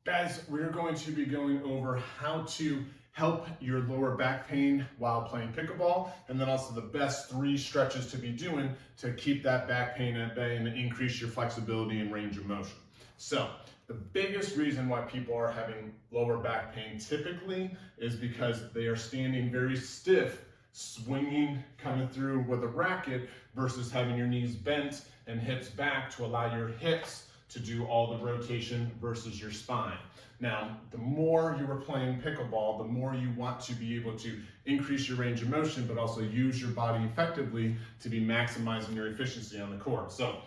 Guys, we're going to be going over how to help your lower back pain while playing pickleball, and then also the best 3 stretches to be doing to keep that back pain at bay and increase your flexibility and range of motion. So the biggest reason why people are having lower back pain typically is because they are standing very stiff, swinging, coming through with a racket versus having your knees bent and hips back to allow your hips to do all the rotation versus your spine. Now, the more you are playing pickleball, the more you want to be able to increase your range of motion, but also use your body effectively to be maximizing your efficiency on the court. So,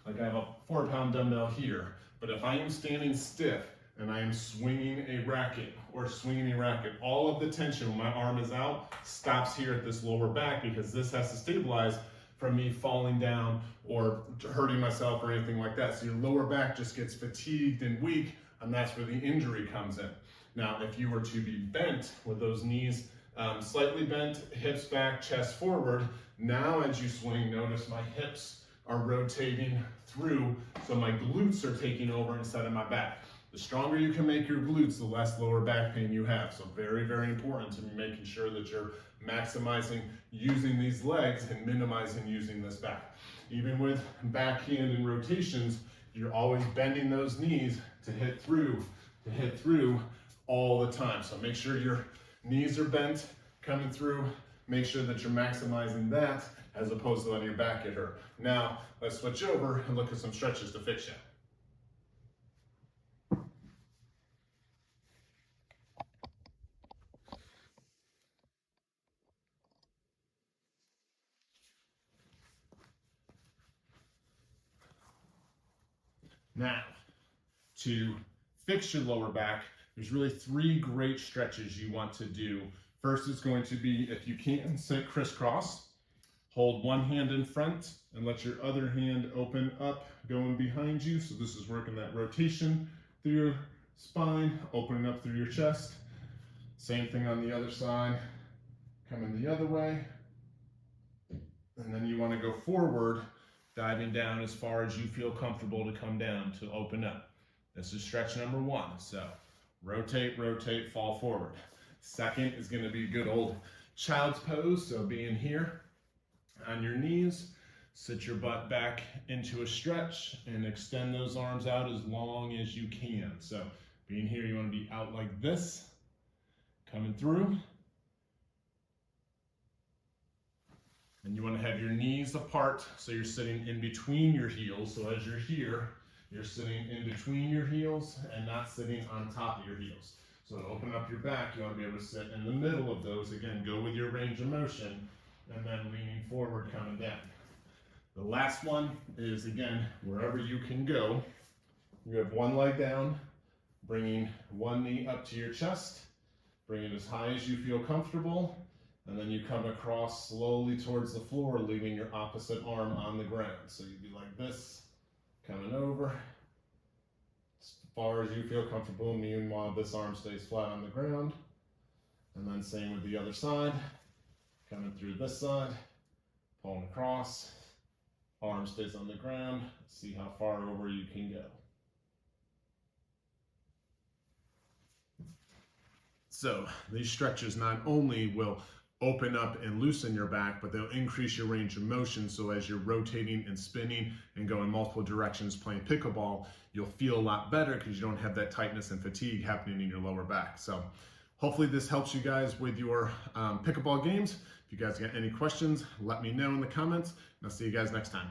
like I have a 4-pound dumbbell here, but if I am standing stiff and I am swinging a racket, all of the tension when my arm is out stops here at this lower back because this has to stabilize from me falling down or hurting myself or anything like that. So your lower back just gets fatigued and weak, and that's where the injury comes in. Now, if you were to be bent with those knees slightly bent, hips back, chest forward, now as you swing, notice my hips are rotating through, so my glutes are taking over instead of my back. The stronger you can make your glutes, the less lower back pain you have. So very, very important to be making sure that you're maximizing using these legs and minimizing using this back. Even with backhand and rotations, you're always bending those knees to hit through all the time. So make sure your knees are bent, coming through. Make sure that you're maximizing that as opposed to letting your back get hurt. Now, let's switch over and look at some stretches to fix you. Now, to fix your lower back, there's really 3 great stretches you want to do. First is going to be, if you can, sit crisscross. Hold one hand in front and let your other hand open up, going behind you. So this is working that rotation through your spine, opening up through your chest. Same thing on the other side, coming the other way. And then you want to go forward, diving down as far as you feel comfortable to come down to open up. This is stretch number 1. So rotate, rotate, fall forward. Second is going to be good old child's pose. So being here on your knees, sit your butt back into a stretch and extend those arms out as long as you can. So being here, you want to be out like this, coming through. And you want to have your knees apart, so you're sitting in between your heels. So as you're here, you're sitting in between your heels and not sitting on top of your heels. So to open up your back, you want to be able to sit in the middle of those. Again, go with your range of motion, and then leaning forward, coming down. The last one is, again, wherever you can go. You have one leg down, bringing one knee up to your chest, bring it as high as you feel comfortable, and then you come across slowly towards the floor, leaving your opposite arm on the ground. So you'd be like this, coming over, as far as you feel comfortable. Meanwhile, this arm stays flat on the ground. And then same with the other side, coming through this side, pulling across, arm stays on the ground. See how far over you can go. So these stretches not only will open up and loosen your back, but they'll increase your range of motion. So as you're rotating and spinning and going multiple directions playing pickleball, you'll feel a lot better because you don't have that tightness and fatigue happening in your lower back. So hopefully this helps you guys with your pickleball games. If you guys got any questions, let me know in the comments, and I'll see you guys next time.